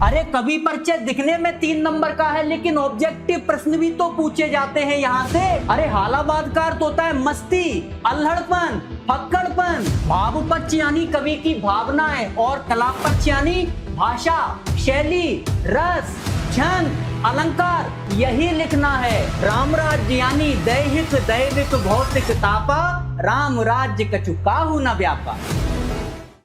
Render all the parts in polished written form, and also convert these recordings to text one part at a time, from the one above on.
अरे कवि परिचय दिखने में 3 नंबर का है, लेकिन ऑब्जेक्टिव प्रश्न भी तो पूछे जाते हैं यहाँ से। अरे हालाबाद का अर्थ होता है मस्ती, अल्हड़पन, फक्कड़पन। भाव पक्ष यानी कवि की भावनाएं, और कला पक्ष यानी भाषा, शैली, रस, छंद, अलंकार, यही लिखना है। राम राज्य यानी दैहिक दैविक भौतिक तापा, राम राज्य कछु काहू न व्यापा।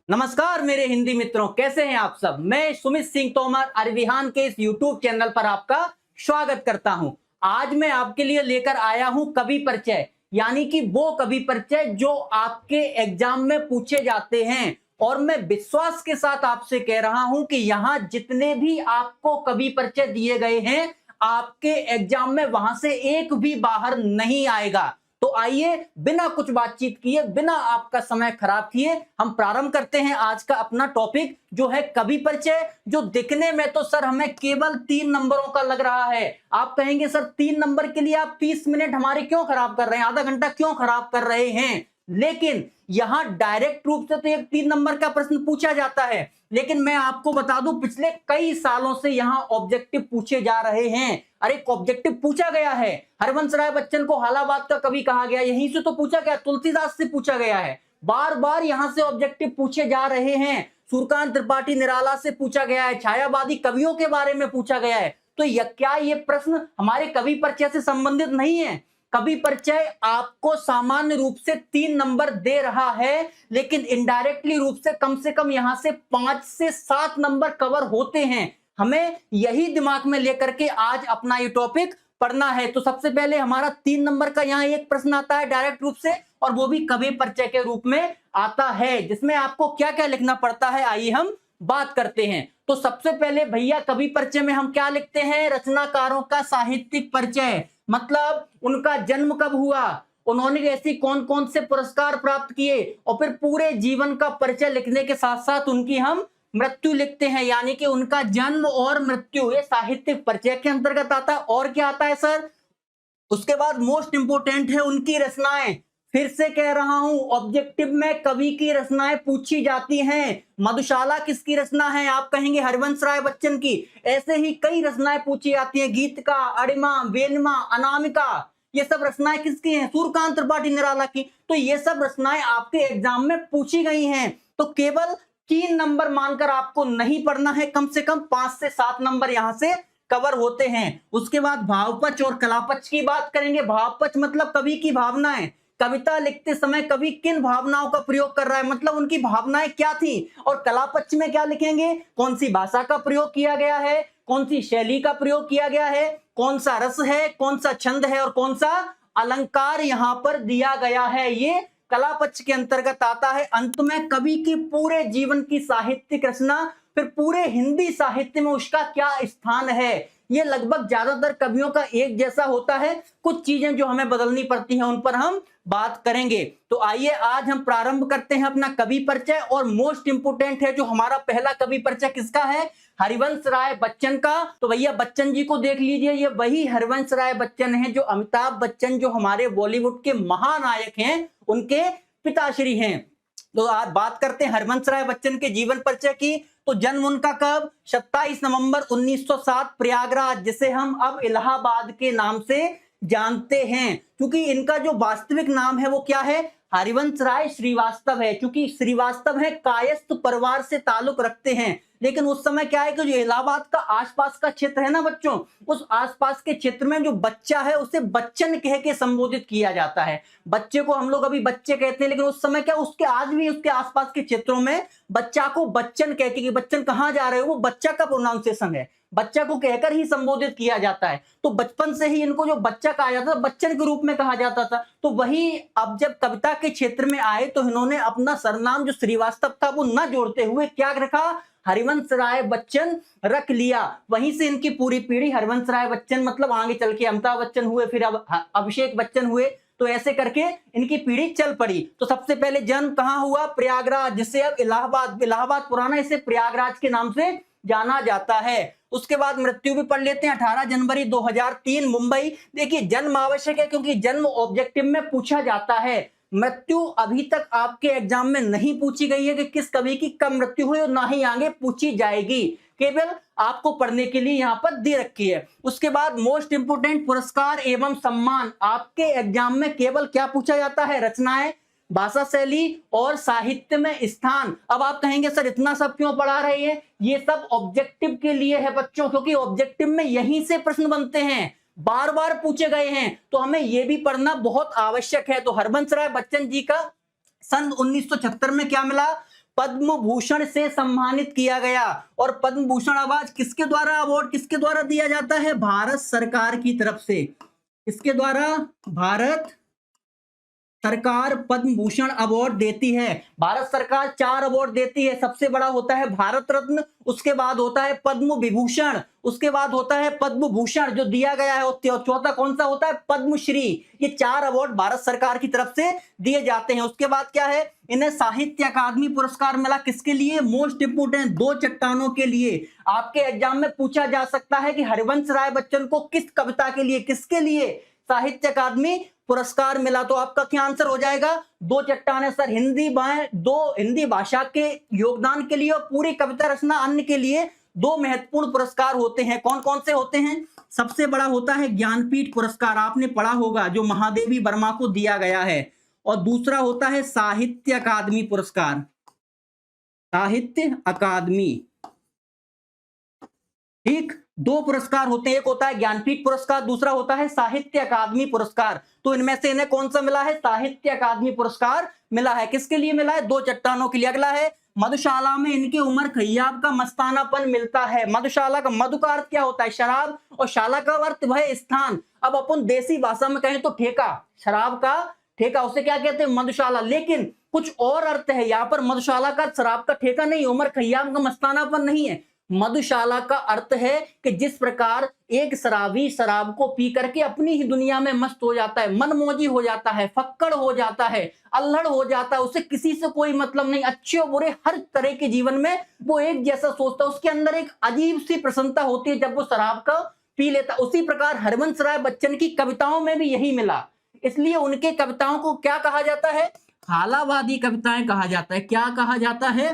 नमस्कार मेरे हिंदी मित्रों, कैसे हैं आप सब। मैं सुमित सिंह तोमर अरविहान के इस यूट्यूब चैनल पर आपका स्वागत करता हूं। आज मैं आपके लिए लेकर आया हूं कवि परिचय, यानी कि वो कवि परिचय जो आपके एग्जाम में पूछे जाते हैं। और मैं विश्वास के साथ आपसे कह रहा हूं कि यहां जितने भी आपको कवि परिचय दिए गए हैं, आपके एग्जाम में वहां से एक भी बाहर नहीं आएगा। तो आइए बिना कुछ बातचीत किए, बिना आपका समय खराब किए, हम प्रारंभ करते हैं आज का अपना टॉपिक, जो है कवि परिचय। जो दिखने में तो सर हमें केवल 3 नंबरों का लग रहा है। आप कहेंगे सर 3 नंबर के लिए आप 30 मिनट हमारे क्यों खराब कर रहे हैं, आधा घंटा क्यों खराब कर रहे हैं। लेकिन यहां डायरेक्ट रूप से तो एक 3 नंबर का प्रश्न पूछा जाता है, लेकिन मैं आपको बता दूं पिछले कई सालों से यहां ऑब्जेक्टिव पूछे जा रहे हैं। अरे ऑब्जेक्टिव पूछा गया है, हरवंश राय बच्चन को हालाबाद का कवि कहा गया, यहीं से तो पूछा गया, तुलसीदास से पूछा गया है। बार बार यहां से ऑब्जेक्टिव पूछे जा रहे हैं। सूर्यकांत त्रिपाठी निराला से पूछा गया है, छायावादी कवियों के बारे में पूछा गया है। तो क्या ये प्रश्न हमारे कवि परिचय से संबंधित नहीं है। कवि परिचय आपको सामान्य रूप से 3 नंबर दे रहा है, लेकिन इनडायरेक्टली रूप से कम यहां से 5 से 7 नंबर कवर होते हैं। हमें यही दिमाग में लेकर के आज अपना ये टॉपिक पढ़ना है। तो सबसे पहले हमारा 3 नंबर का यहाँ एक प्रश्न आता है डायरेक्ट रूप से, और वो भी कवि परिचय के रूप में आता है, जिसमें आपको क्या क्या लिखना पड़ता है, आइए हम बात करते हैं। तो सबसे पहले भैया कवि परिचय में हम क्या लिखते हैं, रचनाकारों का साहित्यिक परिचय, मतलब उनका जन्म कब हुआ, उन्होंने ऐसी कौन कौन से पुरस्कार प्राप्त किए, और फिर पूरे जीवन का परिचय लिखने के साथ साथ उनकी हम मृत्यु लिखते हैं, यानी कि उनका जन्म और मृत्यु, ये साहित्यिक परिचय के अंतर्गत आता है। और क्या आता है सर, उसके बाद मोस्ट इंपोर्टेंट है उनकी रचनाएं। फिर से कह रहा हूं, ऑब्जेक्टिव में कवि की रचनाएं पूछी जाती हैं। मधुशाला किसकी रचना है, आप कहेंगे हरवंश राय बच्चन की। ऐसे ही कई रचनाएं पूछी जाती हैं, गीत का, अड़िमा, बेनमा, अनामिका, ये सब रचनाएं किसकी हैं, सूर्यकांत त्रिपाठी निराला की। तो ये सब रचनाएं आपके एग्जाम में पूछी गई हैं। तो केवल 3 नंबर मानकर आपको नहीं पढ़ना है, कम से कम 5 से 7 नंबर यहां से कवर होते हैं। उसके बाद भावपक्ष और कलापक्ष की बात करेंगे। भावपक्ष मतलब कवि की भावनाएं, कविता लिखते समय कवि किन भावनाओं का प्रयोग कर रहा है, मतलब उनकी भावनाएं क्या थी। और कलापक्ष में क्या लिखेंगे, कौन सी भाषा का प्रयोग किया गया है, कौन सी शैली का प्रयोग किया गया है, कौन सा रस है, कौन सा छंद है, और कौन सा अलंकार यहां पर दिया गया है, ये कला पक्ष के अंतर्गत आता है। अंत में कवि की पूरे जीवन की साहित्यिक रचना, फिर पूरे हिंदी साहित्य में उसका क्या स्थान है। ये लगभग ज्यादातर कवियों का एक जैसा होता है, कुछ चीजें जो हमें बदलनी पड़ती हैं उन पर हम बात करेंगे। तो आइए आज हम प्रारंभ करते हैं अपना कवि परिचय। और मोस्ट इंपोर्टेंट है जो हमारा पहला कवि परिचय किसका है, हरिवंश राय बच्चन का। तो भैया बच्चन जी को देख लीजिए, ये वही हरिवंश राय बच्चन है जो अमिताभ बच्चन, जो हमारे बॉलीवुड के महानायक हैं, उनके पिताश्री हैं। तो आज बात करते हैं हरवंश राय बच्चन के जीवन परिचय की। तो जन्म उनका कब, 27 नवंबर 1907 प्रयागराज, जिसे हम अब इलाहाबाद के नाम से जानते हैं। क्योंकि इनका जो वास्तविक नाम है वो क्या है, हरिवंश राय श्रीवास्तव है। क्योंकि श्रीवास्तव है कायस्थ परिवार से ताल्लुक रखते हैं, लेकिन उस समय क्या है कि जो इलाहाबाद का आसपास का क्षेत्र है ना बच्चों, उस आसपास के क्षेत्र में जो बच्चा है उसे बच्चन कह के संबोधित किया जाता है। बच्चे को हम लोग अभी बच्चे कहते हैं, लेकिन उस समय क्या, उसके आज भी उसके आसपास के क्षेत्रों में बच्चा को बच्चन कह के, कि बच्चन कहाँ जा रहे हो, वो बच्चा का प्रोनाउंसिएशन है, बच्चा को कहकर ही संबोधित किया जाता है। तो बचपन से ही इनको जो बच्चा कहा जाता था, बच्चन के रूप में कहा जाता था। तो वही अब जब कविता के क्षेत्र में आए तो इन्होंने अपना सरनाम जो श्रीवास्तव था वो न जोड़ते हुए क्या रखा, हरिवंश राय बच्चन रख लिया। वहीं से इनकी पूरी पीढ़ी हरिवंश राय बच्चन, मतलब आगे चल के अमिताभ बच्चन हुए, फिर अब अभिषेक बच्चन हुए, तो ऐसे करके इनकी पीढ़ी चल पड़ी। तो सबसे पहले जन्म कहां हुआ, प्रयागराज, जिसे अब इलाहाबाद पुराना, इसे प्रयागराज के नाम से जाना जाता है। उसके बाद मृत्यु भी पढ़ लेते हैं, 18 जनवरी 2003 मुंबई। देखिए जन्म आवश्यक है क्योंकि जन्म ऑब्जेक्टिव में पूछा जाता है। मृत्यु अभी तक आपके एग्जाम में नहीं पूछी गई है कि किस कवि की कब मृत्यु हुई, और ना ही आगे पूछी जाएगी, केवल आपको पढ़ने के लिए यहां पर दे रखी है। उसके बाद मोस्ट इंपोर्टेंट पुरस्कार एवं सम्मान, आपके एग्जाम में केवल क्या पूछा जाता है, रचनाएं, भाषा शैली और साहित्य में स्थान। अब आप कहेंगे सर इतना सब क्यों पढ़ा रहे हैं, ये सब ऑब्जेक्टिव के लिए है बच्चों, क्योंकि ऑब्जेक्टिव में यहीं से प्रश्न बनते हैं, बार बार पूछे गए हैं, तो हमें यह भी पढ़ना बहुत आवश्यक है। तो हरबंस राय बच्चन जी का सन 1976 में क्या मिला, पद्म भूषण से सम्मानित किया गया। और पद्म भूषण अवार्ड किसके द्वारा, अवार्ड किसके द्वारा दिया जाता है, भारत सरकार की तरफ से। इसके द्वारा भारत सरकार पद्म भूषण अवार्ड देती है। भारत सरकार 4 अवार्ड देती है, सबसे बड़ा होता है भारत रत्न, उसके बाद होता है पद्म विभूषण, उसके बाद होता है पद्म भूषण जो दिया गया है, और चौथा कौन सा होता है, पद्मश्री। ये 4 अवार्ड भारत सरकार की तरफ से दिए जाते हैं। उसके बाद क्या है, इन्हें साहित्य अकादमी पुरस्कार मिला, किसके लिए, मोस्ट इंपोर्टेंट 2 चट्टानों के लिए। आपके एग्जाम में पूछा जा सकता है कि हरिवंश राय बच्चन को किस कविता के लिए, किसके लिए साहित्य अकादमी पुरस्कार मिला, तो आपका क्या आंसर हो जाएगा, 2 चट्टानें। सर हिंदी भाषा के योगदान के लिए और पूरी कविता रचना अन्य के लिए 2 महत्वपूर्ण पुरस्कार होते हैं। कौन कौन से होते हैं, सबसे बड़ा होता है ज्ञानपीठ पुरस्कार, आपने पढ़ा होगा, जो महादेवी वर्मा को दिया गया है, और दूसरा होता है साहित्य अकादमी पुरस्कार, साहित्य अकादमी। ठीक, 2 पुरस्कार होते हैं, एक होता है ज्ञानपीठ पुरस्कार, दूसरा होता है साहित्य अकादमी पुरस्कार। तो इनमें से इन्हें कौन सा मिला है, साहित्य अकादमी पुरस्कार मिला है। किसके लिए मिला है, 2 चट्टानों के लिए। अगला है मधुशाला में इनके उमर खैयाब का मस्तानापन मिलता है। मधुशाला का, मधु का अर्थ क्या होता है, शराब, और शाला का अर्थ वह स्थान। अब अपन देसी भाषा में कहें तो ठेका, शराब का ठेका, उसे क्या कहते हैं, मधुशाला। लेकिन कुछ और अर्थ है यहाँ पर, मधुशाला का शराब का ठेका नहीं, उमर खैयाम का मस्तानापन नहीं है। मधुशाला का अर्थ है कि जिस प्रकार एक शराबी शराब को पी करके अपनी ही दुनिया में मस्त हो जाता है, मनमौजी हो जाता है, फक्कड़ हो जाता है, अल्हड़ हो जाता है, उसे किसी से कोई मतलब नहीं, अच्छे और बुरे हर तरह के जीवन में वो एक जैसा सोचता है, उसके अंदर एक अजीब सी प्रसन्नता होती है जब वो शराब का पी लेता। उसी प्रकार हरवंश राय बच्चन की कविताओं में भी यही मिला, इसलिए उनके कविताओं को क्या कहा जाता है, हालावादी कविताएं कहा जाता है। क्या कहा जाता है,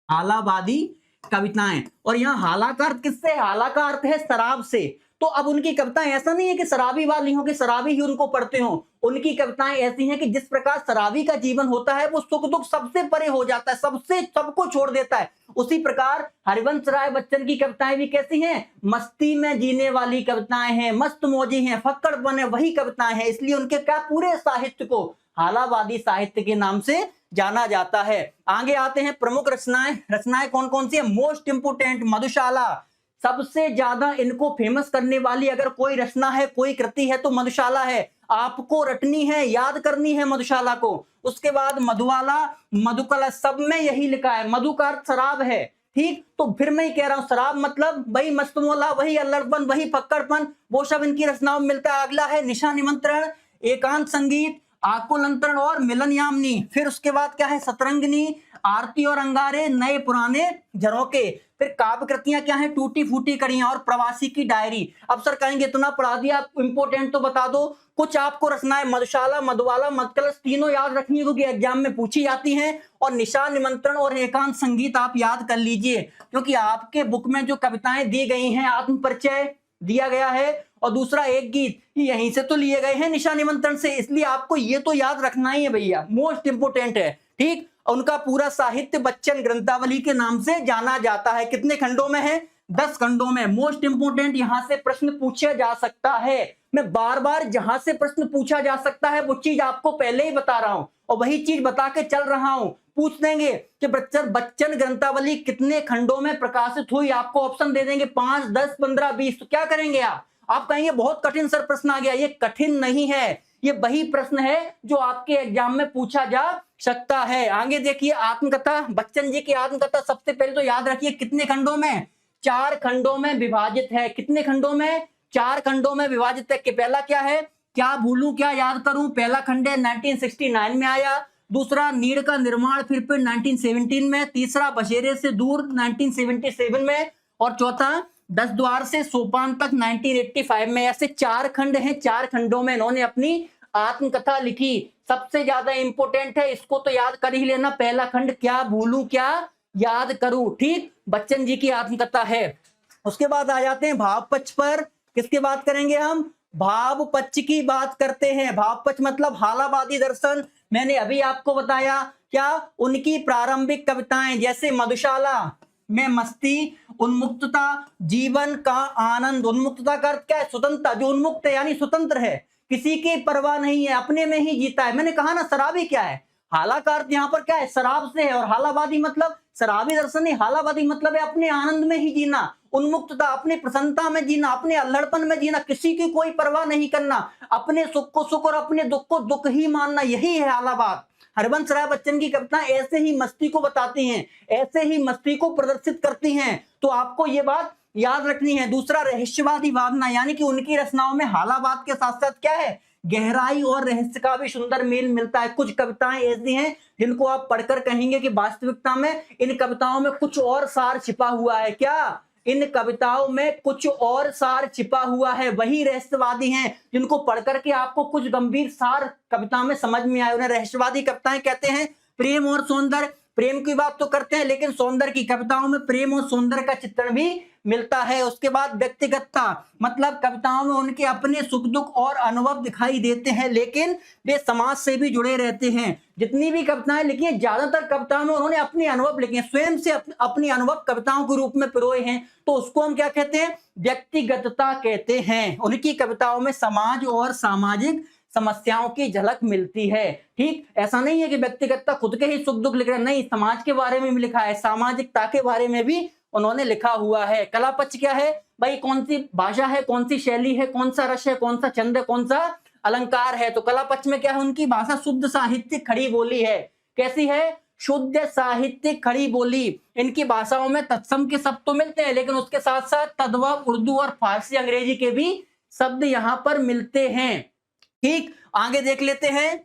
हालावादी कविताएं। और यहाँ हाला का अर्थ किससे, हाला का अर्थ है शराब से। तो अब उनकी कविताएं ऐसा नहीं है कि शराबी वाली हो, कि शराबी ही उनको पढ़ते हो, उनकी कविताएं ऐसी हैं कि जिस प्रकार शराबी का जीवन होता है, वो सुख दुख सबसे परे हो जाता है, सबसे सबको छोड़ देता है। उसी प्रकार हरिवंश राय बच्चन की कविताएं भी कैसी हैं, मस्ती में जीने वाली कविताएं हैं, मस्त मौजी हैं, फक्कड़पन है, वही कविताएं हैं। इसलिए उनके क्या पूरे साहित्य को हालावादी साहित्य के नाम से जाना जाता है। आगे आते हैं प्रमुख रचनाएं। रचनाएं कौन कौन सी है, मोस्ट इंपोर्टेंट मधुशाला, सबसे ज्यादा इनको फेमस करने वाली अगर कोई रचना है, कोई कृति है, तो मधुशाला है। आपको रटनी है, याद करनी है मधुशाला को। उसके बाद मधुवाला, मधुकला, सब में यही लिखा है, मधु का अर्थ शराब है। ठीक, तो फिर मैं ही कह रहा हूं, शराब मतलब वही मस्तमौला, वही अल्लड़पन, वही फक्कड़पन, वो सब इनकी रचनाओं में मिलता है। अगला है निशा निमंत्रण, एकांत संगीत, आकुल अंतरण और मिलन यामिनी। फिर उसके बाद क्या है, सतरंगिनी, आरती और अंगारे, नए पुराने झरोके। फिर काव्य कृतियां क्या है, टूटी फूटी कड़ियां और प्रवासी की डायरी। अब सर कहेंगे इतना पढ़ा दिया, इंपोर्टेंट तो बता दो। कुछ आपको रचनाएं मधुशाला, मधुवाला, मधुकलश तीनों याद रखनी है, क्योंकि एग्जाम में पूछी जाती हैं। और निशा निमंत्रण और एकांत संगीत आप याद कर लीजिए, क्योंकि आपके बुक में जो कविताएं दी गई हैं, आत्म परिचय दिया गया है, और दूसरा एक गीत, यहीं से तो लिए गए हैं, निशा निमंत्रण से। इसलिए आपको ये तो याद रखना ही है भैया, मोस्ट इंपोर्टेंट है। ठीक, उनका पूरा साहित्य बच्चन ग्रंथावली के नाम से जाना जाता है। कितने खंडों में है, 10 खंडों में। मोस्ट इंपोर्टेंट, यहां से प्रश्न पूछा जा सकता है। मैं बार बार जहां से प्रश्न पूछा जा सकता है वो चीज आपको पहले ही बता रहा हूं, और वही चीज बता के चल रहा हूं। पूछ देंगे कि बच्चन ग्रंथावली कितने खंडों में प्रकाशित हुई, आपको ऑप्शन दे देंगे 5, 10, 15, 20। तो क्या करेंगे आप कहेंगे बहुत कठिन सर प्रश्न आ गया। ये कठिन नहीं है, ये वही प्रश्न है जो आपके एग्जाम में पूछा जा सकता है। आगे देखिए, आत्मकथा, बच्चन जी की आत्मकथा सबसे पहले तो याद रखिए कितने खंडों में, 4 खंडों में विभाजित है। कितने खंडों में, 4 खंडों में विभाजित है। कि पहला क्या है, क्या भूलूं क्या याद करूं, पहला खंड है 1969 में आया। दूसरा नीड़ का निर्माण, फिर 1917 में। तीसरा बसेरे से दूर 1977 में। और चौथा 10 द्वार से सोपान तक 1985 में। ऐसे 4 खंड हैं, 4 खंडों में इन्होंने अपनी आत्मकथा लिखी, सबसे ज्यादा इंपोर्टेंट है, इसको तो याद कर ही लेना। पहला खंड क्या भूलूं क्या याद करूं, ठीक, बच्चन जी की आत्मकथा है। उसके बाद आ जाते हैं भाव पक्ष पर। किसकी बात करेंगे हम? भाव पक्ष की बात करते हैं। भाव पक्ष मतलब हालावादी दर्शन। मैंने अभी आपको बताया क्या, उनकी प्रारंभिक कविताएं जैसे मधुशाला में मस्ती, उन्मुक्तता, जीवन का आनंद। उन्मुक्तता का अर्थ क्या है? स्वतंत्रता। जो उन्मुक्त है यानी स्वतंत्र है, किसी की परवाह नहीं है, अपने में ही जीता है। मैंने कहा ना शराबी क्या है, हाला का अर्थ यहाँ पर क्या है? शराब से है। और हालावादी मतलब शराबी दर्शन नहीं, हालावादी मतलब है अपने आनंद में ही जीना, उन्मुक्तता, अपनी प्रसन्नता में जीना, अपने अल्हड़पन में जीना, किसी की कोई परवाह नहीं करना, अपने सुख को सुख और अपने दुख को दुख ही मानना, यही है हालावाद। हरबंस राय बच्चन की कविताएं ऐसे ही मस्ती को बताती हैं, ऐसे ही मस्ती को प्रदर्शित करती हैं। तो आपको ये बात याद रखनी है। दूसरा रहस्यवादी भावना, यानी कि उनकी रचनाओं में हालावाद के साथ साथ क्या है? गहराई और रहस्य का भी सुंदर मेल मिलता है। कुछ कविताएं ऐसी हैं जिनको आप पढ़कर कहेंगे कि वास्तविकता में इन कविताओं में कुछ और सार छिपा हुआ है। क्या? इन कविताओं में कुछ और सार छिपा हुआ है। वही रहस्यवादी हैं जिनको पढ़कर के आपको कुछ गंभीर सार कविता में समझ में आए, उन्हें रहस्यवादी कविताएं कहते हैं। प्रेम और सौंदर्य, प्रेम की बात तो करते हैं लेकिन सौंदर्य की कविताओं में प्रेम और सौंदर्य का चित्रण भी मिलता है। उसके बाद व्यक्तिगतता, मतलब कविताओं में उनके अपने सुख दुख और अनुभव दिखाई देते हैं लेकिन वे समाज से भी जुड़े रहते हैं। जितनी भी कविताएं लिखी हैं, ज्यादातर कविताओं में उन्होंने अपने अनुभव लिखे हैं, स्वयं से अपनी अनुभव कविताओं के रूप में पिरोए हैं। तो उसको हम क्या कहते हैं? व्यक्तिगतता कहते हैं। उनकी कविताओं में समाज और सामाजिक समस्याओं की झलक मिलती है। ठीक, ऐसा नहीं है कि व्यक्तिगतता खुद के ही सुख दुख लिख रहे हैं, नहीं, समाज के बारे में भी लिखा है, सामाजिकता के बारे में भी उन्होंने लिखा हुआ है। कला पक्ष क्या है भाई? कौन सी भाषा है, कौन सी शैली है, कौन सा रस है, कौन सा छंद है, कौन सा अलंकार है। तो कला पक्ष में क्या है? उनकी भाषा शुद्ध साहित्यिक खड़ी बोली है। कैसी है? शुद्ध साहित्यिक खड़ी बोली। इनकी भाषाओं में तत्सम के शब्द तो मिलते हैं लेकिन उसके साथ साथ तद्भव उर्दू और फारसी अंग्रेजी के भी शब्द यहां पर मिलते हैं। ठीक, आगे देख लेते हैं।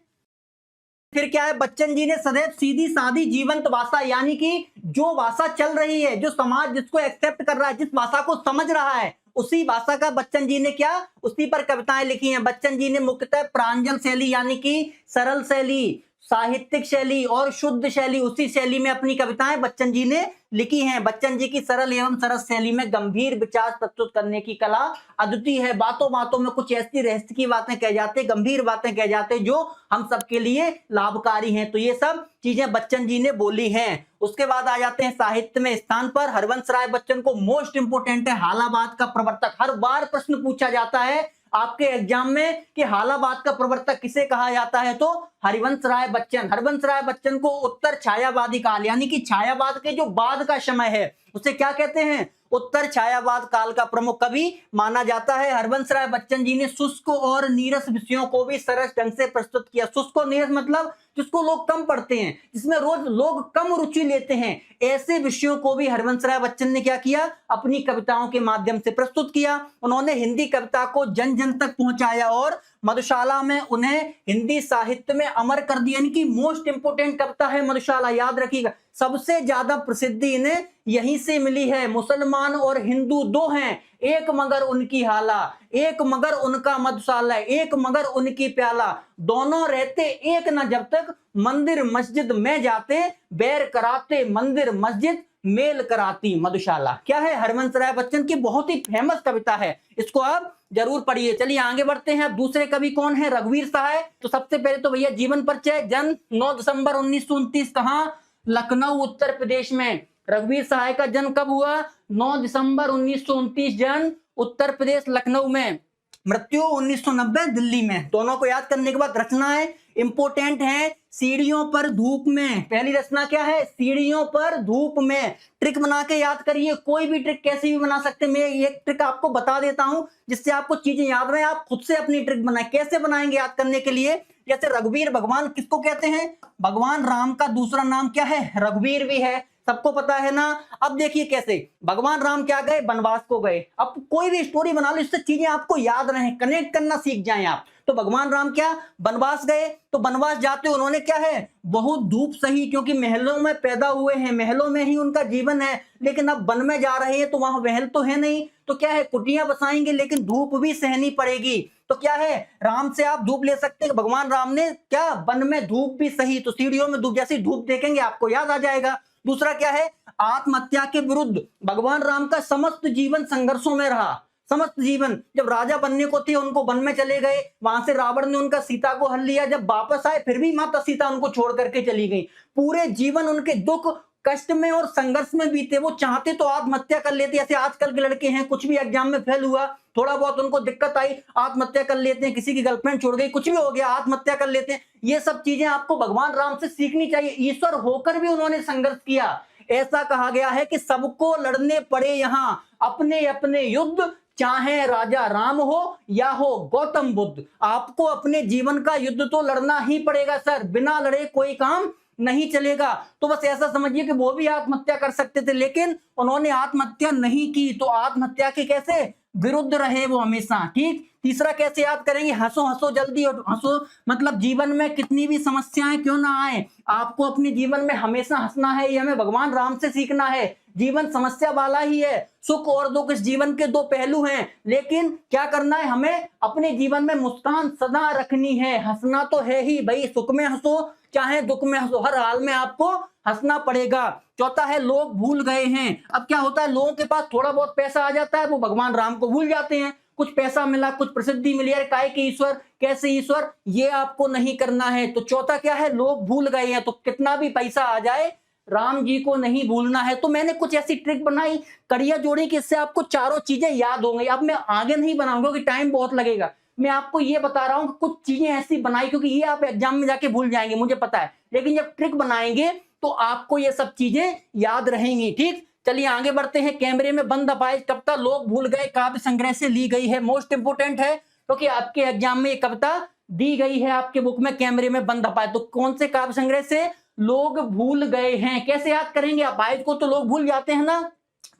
फिर क्या है? बच्चन जी ने सदैव सीधी सादी जीवंत भाषा, यानी कि जो भाषा चल रही है, जो समाज जिसको एक्सेप्ट कर रहा है, जिस भाषा को समझ रहा है, उसी भाषा का बच्चन जी ने क्या, उसी पर कविताएं लिखी हैं। बच्चन जी ने मुख्यतः प्रांजल शैली यानी कि सरल शैली, साहित्यिक शैली और शुद्ध शैली, उसी शैली में अपनी कविताएं बच्चन जी ने लिखी हैं। बच्चन जी की सरल एवं सरस शैली में गंभीर विचार प्रस्तुत करने की कला अद्वितीय है। बातों बातों में कुछ ऐसी रहस्य की बातें कह जाते, गंभीर बातें कह जाते जो हम सबके लिए लाभकारी हैं। तो ये सब चीजें बच्चन जी ने बोली हैं। उसके बाद आ जाते हैं साहित्य में स्थान पर। हरवंश राय बच्चन को मोस्ट इंपोर्टेंट है हालावाद का प्रवर्तक। हर बार प्रश्न पूछा जाता है आपके एग्जाम में कि हालावाद का प्रवर्तक किसे कहा जाता है, तो हरिवंश राय बच्चन। हरिवंश राय बच्चन को उत्तर छायावादी काल, यानी कि छायावाद के जो बाद का समय है उसे क्या कहते हैं? उत्तर छायावाद काल का प्रमुख कवि माना जाता है। हरवंश राय बच्चन जी ने शुष्क और नीरस विषयों को भी सरस ढंग से प्रस्तुत किया। शुष्क और नीरस मतलब जिसको लोग कम पढ़ते हैं, जिसमें रोज लोग कम रुचि लेते हैं, ऐसे विषयों को भी हरवंश राय बच्चन ने क्या किया? अपनी कविताओं के माध्यम से प्रस्तुत किया। उन्होंने हिंदी कविता को जन जन तक पहुंचाया और मधुशाला में उन्हें हिंदी साहित्य में अमर कर दिया। इनकी मोस्ट इंपोर्टेंट कविता है मधुशाला, याद रखिएगा। सबसे ज्यादा प्रसिद्धि इन्हें यहीं से मिली है। मुसलमान और हिंदू दो हैं, एक मगर उनकी हाला, एक मगर उनका मधुशाला, एक मगर उनकी प्याला, दोनों रहते एक न जब तक मंदिर मस्जिद में जाते, बैर कराते मंदिर मस्जिद मेल कराती मधुशाला। क्या है? हरवंश राय बच्चन की बहुत ही फेमस कविता है, इसको आप जरूर पढ़िए। चलिए आगे बढ़ते हैं। दूसरे कवि कौन है? रघुवीर सहाय। तो सबसे पहले तो भैया जीवन परिचय। जन्म 9 दिसंबर 1929, कहां? लखनऊ उत्तर प्रदेश में। रघुवीर सहाय का जन्म कब हुआ? 9 दिसंबर 1929, जन्म उत्तर प्रदेश लखनऊ में। मृत्यु 1990 दिल्ली में। दोनों को याद करने के बाद रचनाएं इंपोर्टेंट है। सीढ़ियों पर धूप में, पहली रचना क्या है? सीढ़ियों पर धूप में। ट्रिक बना के याद करिए, कोई भी ट्रिक कैसी भी बना सकते हैं। मैं एक ट्रिक आपको बता देता हूं जिससे आपको चीजें याद रहे, आप खुद से अपनी ट्रिक बनाए। कैसे बनाएंगे याद करने के लिए? जैसे रघुवीर भगवान किसको कहते हैं? भगवान राम का दूसरा नाम क्या है? रघुवीर भी है। सबको पता है ना। अब देखिए कैसे भगवान राम क्या गए, वनवास को गए। अब कोई भी स्टोरी बना लो, इससे चीजें आपको याद रहे, कनेक्ट करना सीख जाएं आप। तो भगवान राम क्या वनवास गए, तो वनवास जाते उन्होंने क्या है, बहुत धूप सही, क्योंकि महलों में पैदा हुए हैं, महलों में ही उनका जीवन है। लेकिन अब वन में जा रहे हैं तो वहां महल तो है नहीं, तो क्या है, कुटियां बसाएंगे, लेकिन धूप भी सहनी पड़ेगी। तो क्या है, राम से आप धूप ले सकते हैं, भगवान राम ने क्या वन में धूप भी सही, तो सीढ़ियों में धूप, जैसी धूप देखेंगे आपको याद आ जाएगा। दूसरा क्या है, आत्महत्या के विरुद्ध भगवान राम का समस्त जीवन संघर्षों में रहा, समस्त जीवन। जब राजा बनने को थे उनको वन में चले गए, वहां से रावण ने उनका सीता को हल लिया, जब वापस आए फिर भी माता सीता उनको छोड़ करके चली गई। पूरे जीवन उनके दुख कष्ट में और संघर्ष में बीते। वो चाहते तो आत्महत्या कर लेते, ऐसे आजकल के लड़के हैं, कुछ भी एग्जाम में फेल हुआ, थोड़ा बहुत उनको दिक्कत आई, आत्महत्या कर लेते हैं, किसी की गर्लफ्रेंड छोड़ गई, कुछ भी हो गया आत्महत्या कर लेते हैं। ये सब चीजें आपको भगवान राम से सीखनी चाहिए। ईश्वर होकर भी उन्होंने संघर्ष किया। ऐसा कहा गया है कि सबको लड़ने पड़े यहां अपने अपने युद्ध, चाहे राजा राम हो या हो गौतम बुद्ध, आपको अपने जीवन का युद्ध तो लड़ना ही पड़ेगा सर, बिना लड़े कोई काम नहीं चलेगा। तो बस ऐसा समझिए कि वो भी आत्महत्या कर सकते थे, लेकिन उन्होंने आत्महत्या नहीं की। तो आत्महत्या के कैसे विरुद्ध रहे वो हमेशा। ठीक, तीसरा कैसे याद करेंगे, हंसो हंसो जल्दी, और हंसो मतलब जीवन में कितनी भी समस्याएं क्यों ना आए, आपको अपने जीवन में हमेशा हंसना है। ये हमें भगवान राम से सीखना है। जीवन समस्या वाला ही है, सुख और दुख इस जीवन के दो पहलू हैं, लेकिन क्या करना है, हमें अपने जीवन में मुस्कान सदा रखनी है। हंसना तो है ही भाई, सुख में हंसो चाहे दुख में हंसो, हर हाल में आपको हंसना पड़ेगा। चौथा है, लोग भूल गए हैं। अब क्या होता है, लोगों के पास थोड़ा बहुत पैसा आ जाता है, वो भगवान राम को भूल जाते हैं। कुछ पैसा मिला, कुछ प्रसिद्धि मिली, अरे काय के ईश्वर, कैसे ईश्वर, ये आपको नहीं करना है। तो चौथा क्या है, लोग भूल गए हैं। तो कितना भी पैसा आ जाए, राम जी को नहीं भूलना है। तो मैंने कुछ ऐसी ट्रिक बनाई, कड़िया जोड़ी कि इससे आपको चारों चीजें याद होंगी। अब मैं आगे नहीं बनाऊंगा कि टाइम बहुत लगेगा, मैं आपको ये बता रहा हूं कि कुछ चीजें ऐसी बनाई, क्योंकि ये आप एग्जाम में जाके भूल जाएंगे मुझे पता है, लेकिन जब ट्रिक बनाएंगे तो आपको ये सब चीजें याद रहेंगी। ठीक, चलिए आगे बढ़ते हैं। कैमरे में बंद अपाहिज कविता लोग भूल गए काव्य संग्रह से ली गई है। मोस्ट इंपोर्टेंट है, क्योंकि आपके एग्जाम में ये कविता दी गई है आपके बुक में, कैमरे में बंद अपाहिज। तो कौन से काव्य संग्रह से, लोग भूल गए हैं। कैसे याद करेंगे, अपाहिज को तो लोग भूल जाते हैं ना,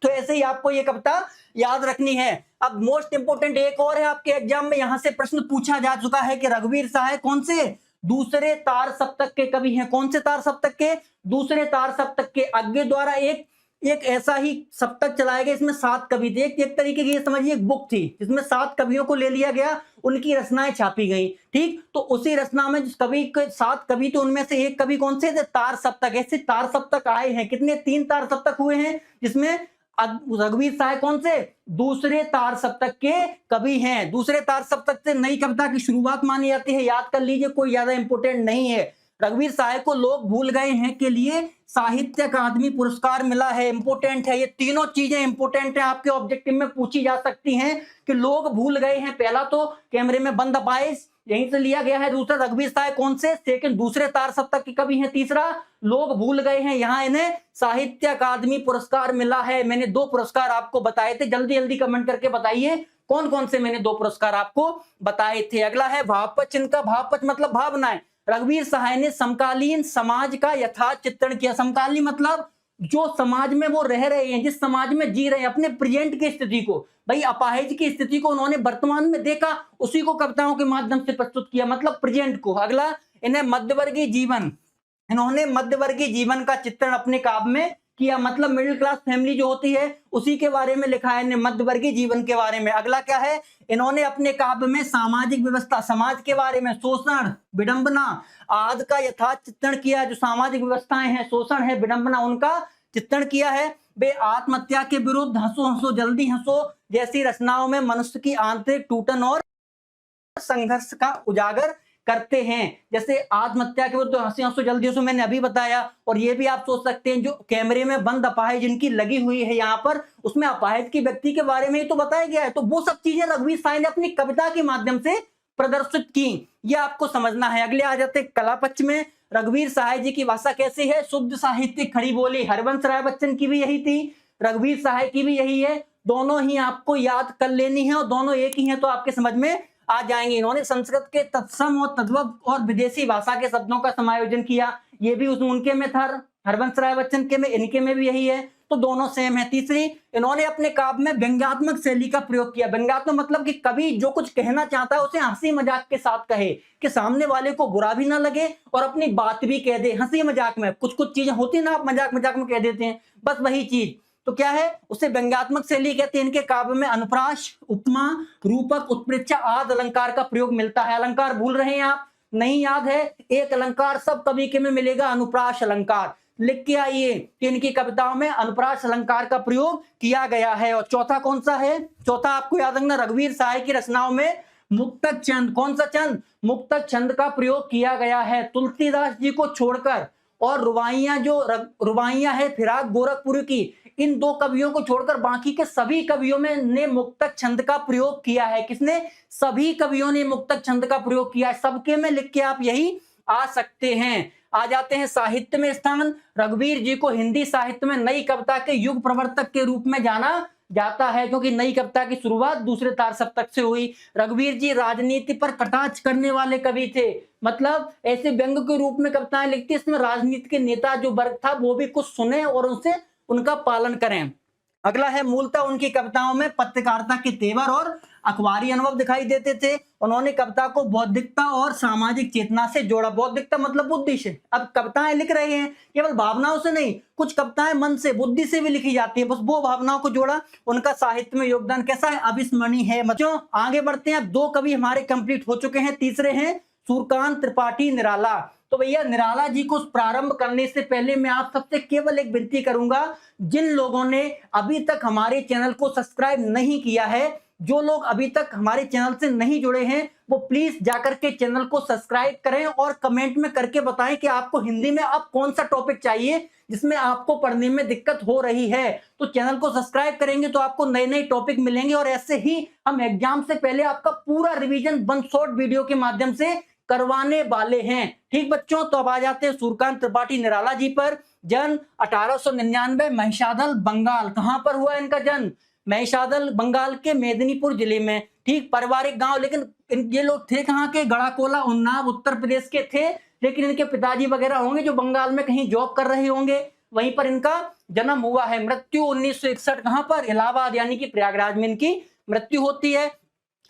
तो ऐसे ही आपको ये कविता याद रखनी है। अब मोस्ट इंपोर्टेंट एक और है आपके एग्जाम में, यहां से प्रश्न पूछा जा चुका है कि रघुवीर सहाय कौन से दूसरे तार सप्तक के कवि हैं। कौन से तार सप्तक के, दूसरे तार सप्तक के। आगे द्वारा एक ऐसा ही सप्तक चलाया गया, इसमें 7 कवि थे। एक तरीके की ये समझिए एक बुक थी जिसमें 7 कवियों को ले लिया गया, उनकी रचनाएं छापी गई। ठीक, तो उसी रचना में जिस कवि के 7 कवि थे, उनमें से एक कवि कौन से थे, तार सप्तक। ऐसे तार सप्तक आए हैं, कितने, 3 तार सप्तक हुए हैं, जिसमें रघुवीर सहाय कौन से, दूसरे तार सप्तक के कवि हैं। दूसरे तार सप्तक से नई कविता की शुरुआत मानी जाती है, याद कर लीजिए, कोई ज्यादा इंपोर्टेंट नहीं है। रघुवीर सहाय को लोग भूल गए हैं के लिए साहित्य अकादमी पुरस्कार मिला है, इंपोर्टेंट है। ये तीनों चीजें इंपोर्टेंट है, आपके ऑब्जेक्टिव में पूछी जा सकती हैं कि लोग भूल गए हैं। पहला तो कैमरे में बंद अपाहिज यहीं से लिया गया है। दूसरा रघुवीर सहाय कौन से, सेकंड दूसरे तार सप्तक के कवि हैं। तीसरा लोग भूल गए हैं, यहाँ इन्हें साहित्य अकादमी पुरस्कार मिला है। मैंने 2 पुरस्कार आपको बताए थे, जल्दी जल्दी कमेंट करके बताइए कौन कौन से मैंने 2 पुरस्कार आपको बताए थे। अगला है भावपच। इनका भावपच मतलब भावनाएं। रघुवीर सहाय ने समकालीन समाज का यथार्थ चित्रण किया। समकालीन मतलब जो समाज में वो रह रहे हैं, जिस समाज में जी रहे हैं, अपने प्रेजेंट की स्थिति को, भाई अपाहिज की स्थिति को उन्होंने वर्तमान में देखा, उसी को कविताओं के माध्यम से प्रस्तुत किया, मतलब प्रेजेंट को। अगला, इन्हें मध्यवर्गीय जीवन, इन्होंने मध्यवर्गीय जीवन का चित्रण अपने काव्य में किया, मतलब मिडिल क्लास फैमिली जो होती है उसी के बारे में लिखा है इन्हें, मध्यवर्गीय जीवन के बारे में। अगला क्या है, इन्होंने अपने काव्य में सामाजिक व्यवस्था, समाज के बारे में, शोषण विडंबना आदि का यथार्थ चित्रण किया। जो सामाजिक व्यवस्थाएं हैं, शोषण है, विडंबना, उनका चित्रण किया है। वे आत्महत्या के विरुद्ध, हंसो हंसो जल्दी हंसो जैसी रचनाओं में मनुष्य की आंतरिक टूटन और संघर्ष का उजागर करते हैं। जैसे आत्महत्या के विरुद्ध हंसी हंसो जल्दी हंसो मैंने अभी बताया। और ये भी आप सोच सकते हैं, जो कैमरे में बंद अपाहिज जिनकी लगी हुई है यहाँ पर, उसमें अपाहिज की व्यक्ति के बारे में ही तो बताया गया है। तो वो सब चीजें रघुवीर सहाय ने अपनी कविता के माध्यम से प्रदर्शित की, ये आपको समझना है। अगले आ जाते कला पक्ष में। रघुवीर सहाय जी की भाषा कैसी है, शुद्ध साहित्यिक खड़ी बोली। हरवंश राय बच्चन की भी यही थी, रघुवीर सहाय की भी यही है। दोनों ही आपको याद कर लेनी है और दोनों एक ही हैं तो आपके समझ में आ जाएंगे। इन्होंने संस्कृत के तत्सम और तद्भव और विदेशी भाषा के शब्दों का समायोजन किया, ये भी उनके में था। हरबंस राय बच्चन के में, इनके में भी यही है, तो दोनों सेम है। तीसरी, इन्होंने अपने काव्य में व्यंग्यात्मक शैली का प्रयोग किया। व्यंग्यात्मक मतलब कि कवि जो कुछ कहना चाहता है उसे हंसी मजाक के साथ कहे, कि सामने वाले को बुरा भी ना लगे और अपनी बात भी कह दे हंसी मजाक में। कुछ कुछ चीजें होती है ना, आप मजाक मजाक में कह देते हैं, बस वही चीज। तो क्या है, उसे व्यंग्यात्मक शैली कहते हैं। इनके काव्य में अनुप्रास, उपमा, रूपक, उत्प्रेक्षा आदि अलंकार का प्रयोग मिलता है। अलंकार भूल रहे हैं आप, नहीं याद है? एक अलंकार सब कवि के में मिलेगा, अनुप्रास अलंकार। लिख के आइए कि इनकी कविताओं में अनुप्रास अलंकार का प्रयोग किया गया है। और चौथा कौन सा है? चौथा आपको याद रखना, रघुवीर सहाय की रचनाओं में मुक्तक छंद, कौन सा छंद? मुक्तक छंद का प्रयोग किया गया है। तुलसीदास जी को छोड़कर और रुबाइयां, जो रुबाइयां है फिराक गोरखपुरी की, इन दो कवियों को छोड़कर बाकी के सभी कवियों में ने मुक्तक छंद का प्रयोग किया है। किसने? सभी कवियों ने मुक्तक छंद का प्रयोग किया है। सबके में लिख के आप यही आ सकते हैं। आ जाते हैं साहित्य में स्थान। रघुवीर जी को हिंदी साहित्य में नई कविता के युग प्रवर्तक के रूप में जाना जाता है, क्योंकि नई कविता की शुरुआत दूसरे तार सप्तक से हुई। रघुवीर जी राजनीति पर कटाक्ष करने वाले कवि थे, मतलब ऐसे व्यंग के रूप में कविताएं लिखती, इसमें राजनीति के नेता जो वर्ग था वो भी कुछ सुने और उनसे उनका पालन करें। अगला है, मूलतः उनकी कविताओं में पत्रकारिता के तेवर और अखबारी अनुभव दिखाई देते थे। उन्होंने कविता को बौद्धिकता और सामाजिक चेतना से जोड़ा। बौद्धिकता मतलब बुद्धि से। अब कविताएं लिख रहे हैं केवल भावनाओं से नहीं, कुछ कविताएं मन से, बुद्धि से भी लिखी जाती है, बस वो भावनाओं को जोड़ा। उनका साहित्य में योगदान कैसा है? अविस्मरणीय है। बच्चों आगे बढ़ते हैं। अब दो कवि हमारे कंप्लीट हो चुके हैं। तीसरे हैं सूर्यकांत त्रिपाठी निराला। तो भैया निराला जी को प्रारंभ करने से पहले मैं आप सबसे केवल एक विनती करूंगा, जिन लोगों ने अभी तक हमारे चैनल को सब्सक्राइब नहीं किया है, जो लोग अभी तक हमारे चैनल से नहीं जुड़े हैं, वो प्लीज जाकर के चैनल को सब्सक्राइब करें और कमेंट में करके बताएं कि आपको हिंदी में अब कौन सा टॉपिक चाहिए जिसमें आपको पढ़ने में दिक्कत हो रही है। तो चैनल को सब्सक्राइब करेंगे तो आपको नए नए टॉपिक मिलेंगे और ऐसे ही हम एग्जाम से पहले आपका पूरा रिवीजन वन शॉर्ट वीडियो के माध्यम से करवाने वाले हैं। ठीक बच्चों, तो अब आ जाते हैं सूर्यकांत त्रिपाठी निराला जी पर। जन्म 1899, महिषादल बंगाल। कहां पर हुआ इनका जन्म? महिषादल बंगाल के मेदिनीपुर जिले में। ठीक, पारिवारिक गांव। लेकिन ये लोग थे कहां के? गढ़ाकोला, उन्नाव, उत्तर प्रदेश के थे। लेकिन इनके पिताजी वगैरह होंगे जो बंगाल में कहीं जॉब कर रहे होंगे, वहीं पर इनका जन्म हुआ है। मृत्यु 1961 कहां पर? इलाहाबाद यानी कि प्रयागराज में इनकी मृत्यु होती है।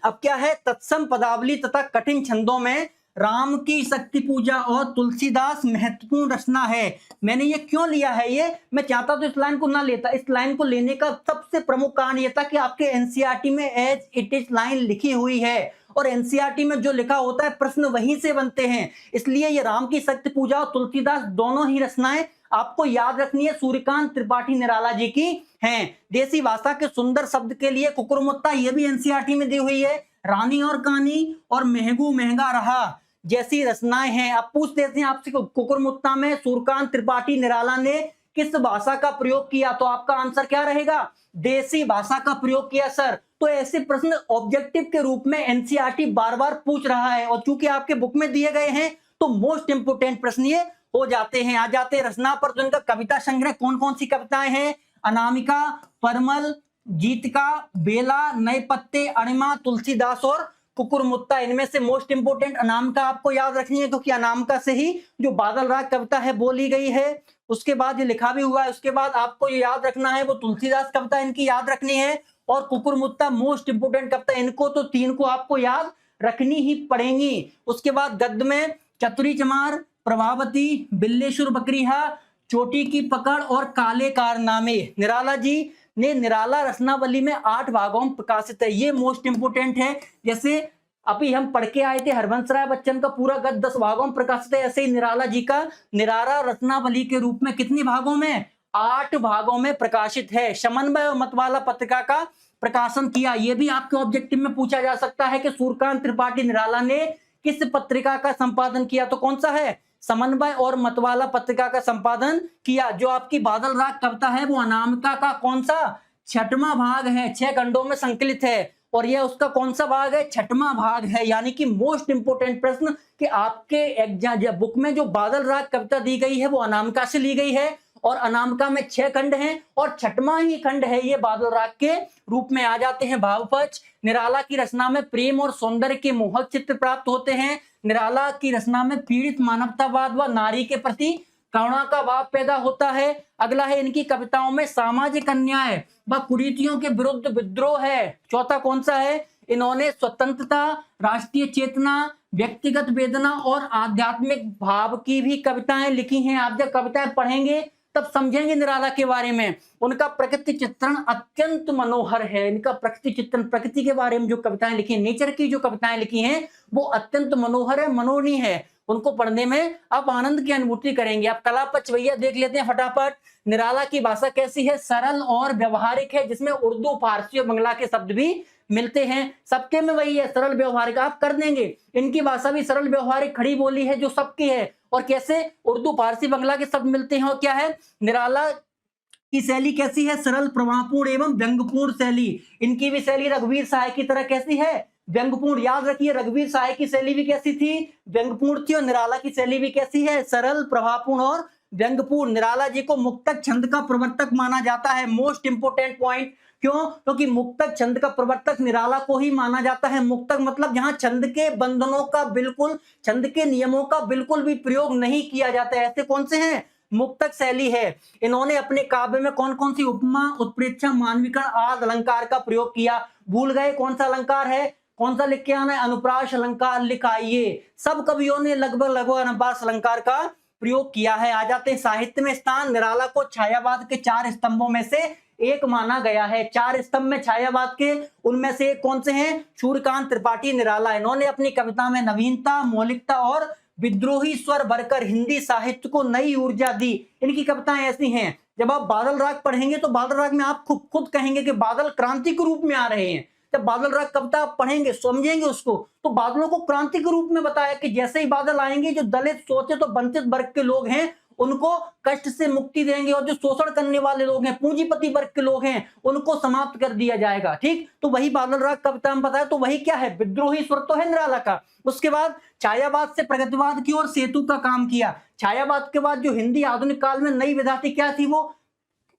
अब क्या है, तत्सम पदावली तथा कठिन छंदों में राम की शक्ति पूजा और तुलसीदास महत्वपूर्ण रचना है। मैंने ये क्यों लिया है, ये मैं चाहता तो इस लाइन को ना लेता। इस लाइन को लेने का सबसे प्रमुख कारण ये था कि आपके एनसीईआरटी में एज इट इज लाइन लिखी हुई है और एनसीईआरटी में जो लिखा होता है प्रश्न वहीं से बनते हैं। इसलिए ये राम की शक्ति पूजा और तुलसीदास दोनों ही रचनाएं आपको याद रखनी है, सूर्यकांत त्रिपाठी निराला जी की हैं। देसी भाषा के सुंदर शब्द के लिए कुकुरमुत्ता, ये भी एनसीईआरटी में दी हुई है। रानी और कहानी और महंगू महंगा रहा जैसी रचनाएं हैं। अब पूछ लेते हैं आपसे, कुकुरमुत्ता में सूर्यकांत त्रिपाठी निराला ने किस भाषा का प्रयोग किया? तो आपका आंसर क्या रहेगा? देसी भाषा का प्रयोग किया सर। तो ऐसे प्रश्न ऑब्जेक्टिव के रूप में एनसीईआरटी बार बार पूछ रहा है और चूंकि आपके बुक में दिए गए हैं तो मोस्ट इंपोर्टेंट प्रश्न ये हो जाते हैं। आ जाते हैं रचना पर। तो इनका कविता संग्रह कौन कौन सी कविताएं हैं? अनामिका, परमल, गीतिका, बेला, नए पत्ते, अणिमा, तुलसीदास और कुकुरमुत्ता। इनमें से मोस्ट इंपोर्टेंट अनामिका आपको याद रखनी है, क्योंकि अनामिका से ही जो बादल राग कविता है बोली गई है। उसके बाद ये लिखा भी हुआ है। उसके बाद आपको ये याद रखना है वो तुलसीदास कविता इनकी याद रखनी है और कुकुरमुत्ता मोस्ट इंपोर्टेंट कविता। इनको तो तीन को आपको याद रखनी ही पड़ेंगी। उसके बाद गद्य में चतुरी चमार, प्रभावती, बिल्लेश्वर बकरीहा, चोटी की पकड़ और काले कारनामे। निराला जी ने निराला रचनावली में 8 भागों में प्रकाशित है। ये मोस्ट इंपोर्टेंट है। जैसे अभी हम पढ़ के आए थे हरबंस राय बच्चन का पूरा गद्य 10 भागों में प्रकाशित है, ऐसे ही निराला जी का निराला रत्नावली के रूप में कितने भागों में? 8 भागों में प्रकाशित है। समन्वय और मतवाला पत्रिका का प्रकाशन किया। यह भी आपके ऑब्जेक्टिव में पूछा जा सकता है कि सूर्यकांत त्रिपाठी निराला ने किस पत्रिका का संपादन किया? तो कौन सा है? समन्वय और मतवाला पत्रिका का संपादन किया। जो आपकी बादल राग कविता है वो अनामिका का कौन सा? 6वां भाग है, 6 खंडों में संकलित है और यह उसका कौन सा भाग है? 6वां भाग है। यानी कि मोस्ट इंपोर्टेंट प्रश्न कि आपके एग्जाम बुक में जो बादल राग कविता दी गई है वो अनामिका से ली गई है और अनामिका में 6 खंड हैं और 6वां ही खंड है ये बादल राग के रूप में। आ जाते हैं भावपक्ष। निराला की रचना में प्रेम और सौंदर्य के मोहक चित्र प्राप्त होते हैं। निराला की रचना में पीड़ित मानवतावाद व नारी के प्रति करुणा का भाव पैदा होता है। अगला है इनकी कविताओं में सामाजिक अन्याय व कुरीतियों के विरुद्ध विद्रोह है। चौथा कौन सा है? इन्होंने स्वतंत्रता, राष्ट्रीय चेतना, व्यक्तिगत वेदना और आध्यात्मिक भाव की भी कविताएं लिखी हैं। आप जब कविताएं पढ़ेंगे तब समझेंगे निराला के बारे में। उनका प्रकृति चित्रण अत्यंत मनोहर है। इनका प्रकृति चित्रण, प्रकृति के बारे में जो कविताएं लिखी, नेचर की जो कविताएं लिखी हैं वो अत्यंत मनोहर है, मनोरणी है। उनको पढ़ने में आप आनंद की अनुभूति करेंगे। आप कला पक्ष भैया देख लेते हैं फटाफट। निराला की भाषा कैसी है? सरल और व्यवहारिक है, जिसमें उर्दू, फारसी और बंगला के शब्द भी मिलते हैं। सबके में वही है, सरल व्यवहारिक। आप कर देंगे। इनकी भाषा भी सरल व्यवहारिक खड़ी बोली है जो सबकी है। और कैसे? उर्दू, फारसी, बंगला के शब्द मिलते हैं। और क्या है? निराला की शैली कैसी है? सरल, प्रवाहपूर्ण एवं व्यंग्यपूर्ण शैली। इनकी भी शैली रघुवीर सहाय की तरह कैसी है? व्यंग्यपूर्ण। याद रखिए, रघुवीर सहाय की शैली भी कैसी थी? व्यंग्यपूर्ण थी। और निराला की शैली भी कैसी है? सरल, प्रभावपूर्ण और व्यंग्यपूर्ण। निराला जी को मुक्तक छंद का प्रवर्तक माना जाता है। Most important point. क्यों? क्योंकि मुक्तक छंद का प्रवर्तक निराला को ही माना जाता है। मुक्तक मतलब जहां छंद के बंधनों का बिल्कुल, छंद के नियमों का बिल्कुल भी प्रयोग नहीं किया जाता है। ऐसे कौन से हैं? मुक्तक शैली है। इन्होंने अपने काव्य में कौन कौन सी उपमा, उत्प्रेक्षा, मानवीकरण आदि अलंकार का प्रयोग किया? भूल गए? कौन सा अलंकार है? कौन सा लिख के आना है? अनुप्रास अलंकार लिखाइए। सब कवियों ने लगभग अनुप्रास अलंकार का प्रयोग किया है। आ जाते हैं साहित्य में स्थान। निराला को छायावाद के 4 स्तंभों में से एक माना गया है। 4 स्तंभ में छायावाद के, उनमें से कौन से हैं? सूर्यकांत त्रिपाठी, निराला। इन्होंने अपनी कविता में नवीनता, मौलिकता और विद्रोही स्वर भरकर हिंदी साहित्य को नई ऊर्जा दी। इनकी कविताएं ऐसी हैं, जब आप बादल राग पढ़ेंगे तो बादल राग में आप खुद कहेंगे कि बादल क्रांति के रूप में आ रहे हैं। जब बादल राग कविता आप पढ़ेंगे, समझेंगे उसको, तो बादलों को क्रांति के रूप में बताया कि जैसे ही बादल आएंगे, जो दलित, शोषित तो वंचित वर्ग के लोग हैं उनको कष्ट से मुक्ति देंगे, और जो शोषण करने वाले लोग हैं, पूंजीपति वर्ग के लोग हैं, उनको समाप्त कर दिया जाएगा। ठीक, तो वही बादल राग कविता में बताया। तो वही क्या है? विद्रोही स्वर तो है निराला का। उसके बाद छायावाद से प्रगतिवाद की ओर सेतु का काम किया। छायावाद के बाद जो हिंदी आधुनिक काल में नई विधा थी, क्या थी वो?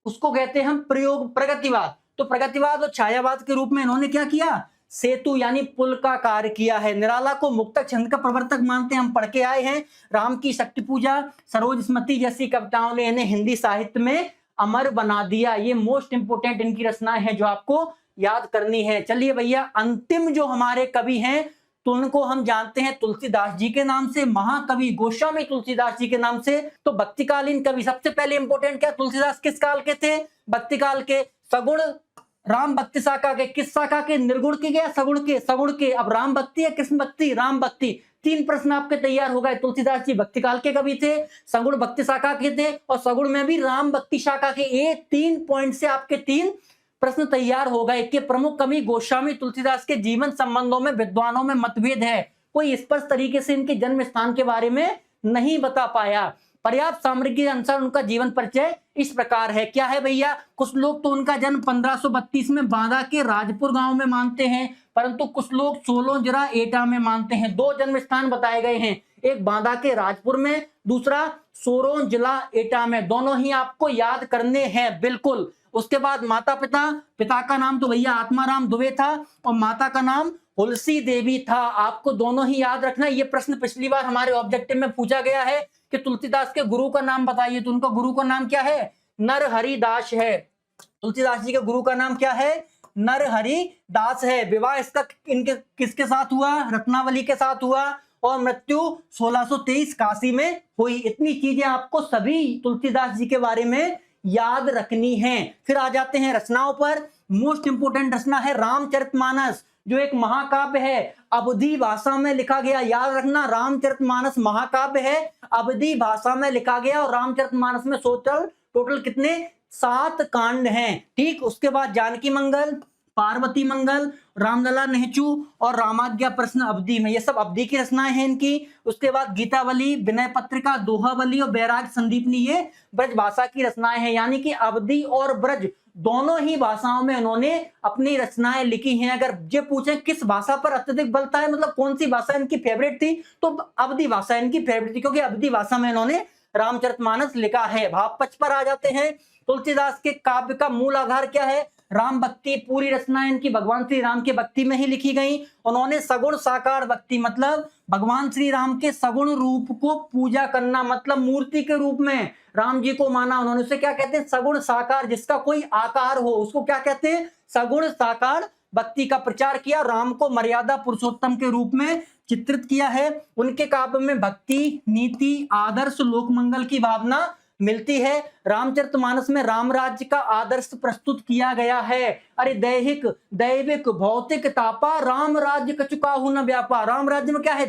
उसको कहते हैं हम प्रयोग प्रगतिवाद। तो प्रगतिवाद और छायावाद के रूप में इन्होंने क्या किया? सेतु यानी पुल का कार्य किया है। निराला को मुक्तक छंद का प्रवर्तक मानते हैं, हम पढ़ के आए हैं। राम की शक्ति पूजा, सरोज स्मृति जैसी कविताओं ने इन्हें हिंदी साहित्य में अमर बना दिया। ये मोस्ट इंपोर्टेंट इनकी रचनाएं हैं जो आपको याद करनी है। चलिए भैया, अंतिम जो हमारे कवि हैं तो उनको हम जानते हैं तुलसीदास जी के नाम से, महाकवि गोस्वामी तुलसीदास जी के नाम से। तो भक्तिकालीन कवि सबसे पहले इंपोर्टेंट क्या? तुलसीदास किस काल के थे? भक्ति काल के। सगुण राम भक्ति शाखा के। किस शाखा के? निर्गुण की या सगुण के? सगुण के। अब राम भक्ति या कृष्ण भक्ति? राम भक्ति। 3 प्रश्न आपके तैयार हो गए। तुलसीदास जी भक्ति काल के कवि थे, सगुण भक्ति शाखा के थे, और सगुण में भी राम भक्ति शाखा के। ये 3 पॉइंट से आपके 3 प्रश्न तैयार हो गए कि प्रमुख कवि गोस्वामी तुलसीदास के जीवन संबंधों में विद्वानों में मतभेद है। कोई स्पष्ट तरीके से इनके जन्म स्थान के बारे में नहीं बता पाया। पर्याप्त सामग्री के अनुसार उनका जीवन परिचय इस प्रकार है। क्या है भैया? कुछ लोग तो उनका जन्म 1532 में बांदा के राजपुर गांव में मानते हैं, परंतु कुछ लोग सोलो जिला एटा में मानते हैं। 2 जन्म स्थान बताए गए हैं, एक बांदा के राजपुर में, दूसरा सोरों जिला एटा में। दोनों ही आपको याद करने हैं बिल्कुल। उसके बाद माता पिता का नाम तो भैया आत्माराम दुबे था और माता का नाम तुलसी देवी था। आपको दोनों ही याद रखना। ये प्रश्न पिछली बार हमारे ऑब्जेक्टिव में पूछा गया है कि तुलसीदास के गुरु का नाम बताइए, तो उनका गुरु का नाम क्या है? नरहरि दास है। तुलसीदास जी के गुरु का नाम क्या है? नरहरि दास है। विवाह इसका इनके किसके साथ हुआ? रत्नावली के साथ हुआ, और मृत्यु 1623 काशी में हुई। इतनी चीजें आपको सभी तुलसीदास जी के बारे में याद रखनी है। फिर आ जाते हैं रचनाओं पर। मोस्ट इंपोर्टेंट रचना है रामचरितमानस, जो एक महाकाव्य है, अवधी भाषा में लिखा गया। याद रखना, रामचरितमानस महाकाव्य है, अवधी भाषा में लिखा गया। और रामचरितमानस में टोटल कितने? 7 कांड हैं। ठीक, उसके बाद जानकी मंगल, पार्वती मंगल, रामलला नेहचू और रामाज्ञा प्रश्न अवधि में। ये सब अवधि की रचनाएं हैं इनकी। उसके बाद गीतावली, विनय पत्रिका, दोहावली और बैराग संदीपनी, ये ब्रज भाषा की रचनाएं हैं। यानी कि अवधि और ब्रज दोनों ही भाषाओं में इन्होंने अपनी रचनाएं लिखी हैं। अगर ये पूछें किस भाषा पर अत्यधिक बलता है, मतलब कौन सी भाषा इनकी फेवरेट थी, तो अवधि भाषा इनकी फेवरेट थी, क्योंकि अवधि भाषा में इन्होंने रामचरितमानस लिखा है। भाव पक्ष पर आ जाते हैं। तुलसीदास के काव्य का मूल आधार क्या है? राम भक्ति पूरी रचनाएं इनकी भगवान श्री राम के भक्ति में ही लिखी गई। उन्होंने सगुण साकार भक्ति मतलब भगवान श्री राम के सगुण रूप को पूजा करना, मतलब मूर्ति के रूप में राम जी को माना उन्होंने। उसे क्या कहते हैं? सगुण साकार, जिसका कोई आकार हो उसको क्या कहते हैं? सगुण साकार भक्ति का प्रचार किया। राम को मर्यादा पुरुषोत्तम के रूप में चित्रित किया है। उनके काव्य में भक्ति, नीति, आदर्श, लोक मंगल की भावना मिलती है। रामचरितमानस में राम राज्य का आदर्श प्रस्तुत किया गया है। अरे दैहिक दैविक भौतिक तापा राम राज्य कचुकाहु न व्यापा। राम राज्य में क्या है?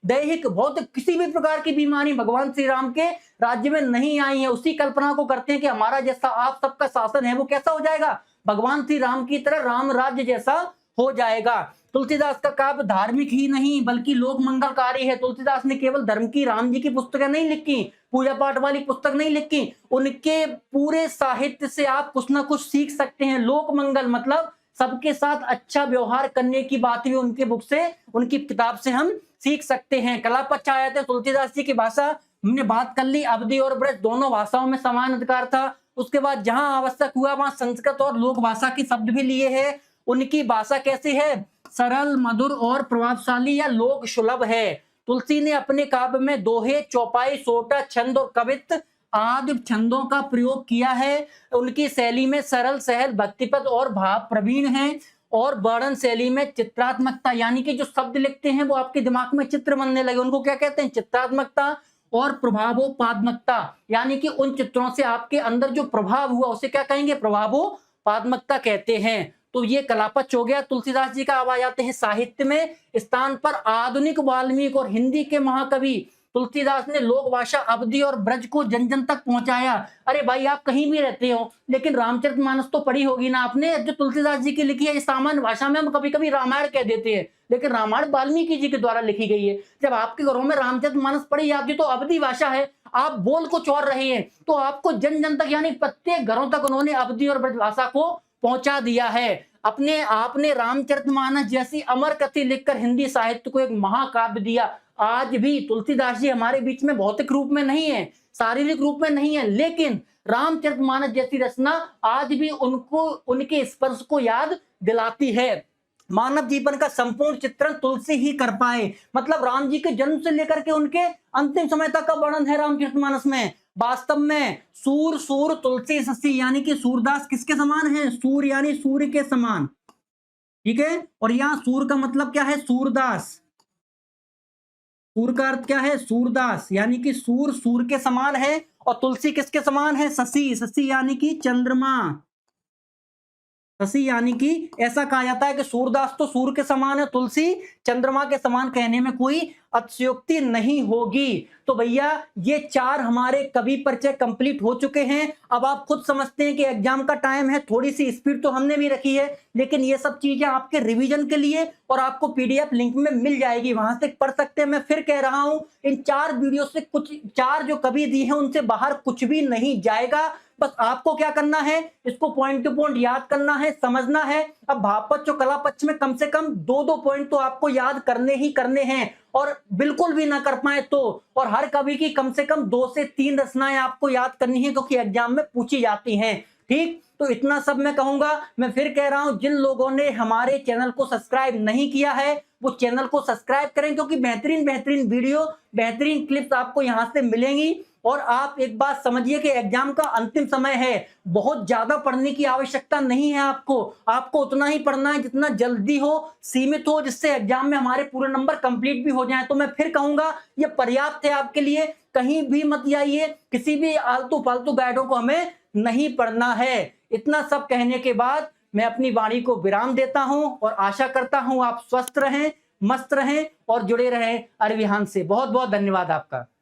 दैहिक भौतिक किसी भी प्रकार की बीमारी भगवान श्री राम के राज्य में नहीं आई है। उसी कल्पना को करते हैं कि हमारा जैसा आप सबका शासन है वो कैसा हो जाएगा? भगवान श्री राम की तरह राम राज्य जैसा हो जाएगा। तुलसीदास का काव्य धार्मिक ही नहीं बल्कि लोक मंगलकारी है। तुलसीदास ने केवल धर्म की, राम जी की पुस्तकें नहीं लिखी, पूजा पाठ वाली पुस्तक नहीं लिखी, उनके पूरे साहित्य से आप कुछ ना कुछ सीख सकते हैं। लोक मंगल मतलब सबके साथ अच्छा व्यवहार करने की बात भी उनके बुक से, उनकी किताब से हम सीख सकते हैं। कलापच्छ आया था तुलसीदास जी की भाषा हमने बात कर ली, अवधी और ब्रज दोनों भाषाओं में समान अधिकार था। उसके बाद जहां आवश्यक हुआ वहां संस्कृत और लोक भाषा के शब्द भी लिए हैं। उनकी भाषा कैसी है? सरल, मधुर और प्रभावशाली या लोक सुलभ है। तुलसी ने अपने काव्य में दोहे, चौपाई, सोटा, छंद और कवित्व आदि छंदों का प्रयोग किया है। उनकी शैली में सरल, सहज, भक्तिपद और भाव प्रवीण है। और वर्णन शैली में चित्रात्मकता, यानी कि जो शब्द लिखते हैं वो आपके दिमाग में चित्र बनने लगे, उनको क्या कहते हैं? चित्रात्मकता। और प्रभावोपात्मकता, यानी कि उन चित्रों से आपके अंदर जो प्रभाव हुआ उसे क्या कहेंगे? प्रभावोपात्मकता कहते हैं। तो ये कलापच्छ हो गया तुलसीदास जी का। अब आ जाते हैं साहित्य में। स्थान पर आधुनिक वाल्मीकि और हिंदी के महाकवि तुलसीदास ने लोक भाषा अवधी और ब्रज को जन जन तक पहुंचाया। अरे भाई आप कहीं भी रहते हो लेकिन रामचरितमानस तो पढ़ी होगी ना आपने, जो तुलसीदास जी की लिखी है। सामान्य भाषा में हम कभी कभी रामायण कह देते हैं लेकिन रामायण वाल्मीकि जी के द्वारा लिखी गई है। जब आपके घरों में रामचरितमानस पढ़ी जाती तो अवधी भाषा है, आप बोल कुछ और रहे हैं, तो आपको जन जन तक यानी प्रत्येक घरों तक उन्होंने अवधी और ब्रज भाषा को पहुंचा दिया है। अपने आपने रामचरितमानस जैसी अमर कथी लिखकर हिंदी साहित्य को एक महाकाव्य दिया। आज भी तुलसीदास जी हमारे बीच में भौतिक रूप में नहीं है, शारीरिक रूप में नहीं है, लेकिन रामचरितमानस जैसी रचना आज भी उनको, उनके स्पर्श को याद दिलाती है। मानव जीवन का संपूर्ण चित्रण तुलसी ही कर पाए, मतलब राम जी के जन्म से लेकर के उनके अंतिम समय तक का वर्णन है रामचरितमानस में। वास्तव में सूर तुलसी शशि, यानी कि सूरदास किसके समान है? सूर यानी सूर्य के समान, ठीक है। और यहाँ सूर का मतलब क्या है? सूरदास। सूर का अर्थ क्या है? सूरदास, यानी कि सूर के समान है। और तुलसी किसके समान है? शशि यानी कि चंद्रमा। शशि यानी कि ऐसा कहा जाता है कि सूरदास तो सूर्य के समान है, तुलसी चंद्रमा के समान, कहने में कोई अतिशयोक्ति नहीं होगी। तो भैया ये 4 हमारे कवि परिचय कंप्लीट हो चुके हैं। अब आप खुद समझते हैं कि एग्जाम का टाइम है, थोड़ी सी स्पीड तो हमने भी रखी है, लेकिन ये सब चीजें आपके रिवीजन के लिए और आपको पीडीएफ लिंक में मिल जाएगी, वहां से पढ़ सकते हैं। मैं फिर कह रहा हूं इन 4 वीडियो से कुछ 4 जो कवि दिए हैं उनसे बाहर कुछ भी नहीं जाएगा। बस आपको क्या करना है? इसको पॉइंट टू पॉइंट याद करना है, समझना है। अब भावपक्ष और कलापक्ष में कम से कम 2-2 पॉइंट तो आपको याद करने ही करने हैं। और बिल्कुल भी ना कर पाए तो, और हर कवि की कम से कम 2 से 3 रचनाएं आपको याद करनी है क्योंकि एग्जाम में पूछी जाती हैं। ठीक, तो इतना सब मैं कहूंगा। मैं फिर कह रहा हूं जिन लोगों ने हमारे चैनल को सब्सक्राइब नहीं किया है वो चैनल को सब्सक्राइब करें, क्योंकि बेहतरीन वीडियो, बेहतरीन क्लिप्स आपको यहां से मिलेंगी। और आप एक बात समझिए कि एग्जाम का अंतिम समय है, बहुत ज्यादा पढ़ने की आवश्यकता नहीं है। आपको उतना ही पढ़ना है जितना जल्दी हो, सीमित हो, जिससे एग्जाम में हमारे पूरे नंबर कंप्लीट भी हो जाएं। तो मैं फिर कहूंगा ये पर्याप्त है आपके लिए, कहीं भी मत जाइए, किसी भी आलतू फालतू गाइडों को हमें नहीं पढ़ना है। इतना सब कहने के बाद मैं अपनी वाणी को विराम देता हूं और आशा करता हूं आप स्वस्थ रहें, मस्त रहें और जुड़े रहें अरविहान से। बहुत बहुत धन्यवाद आपका।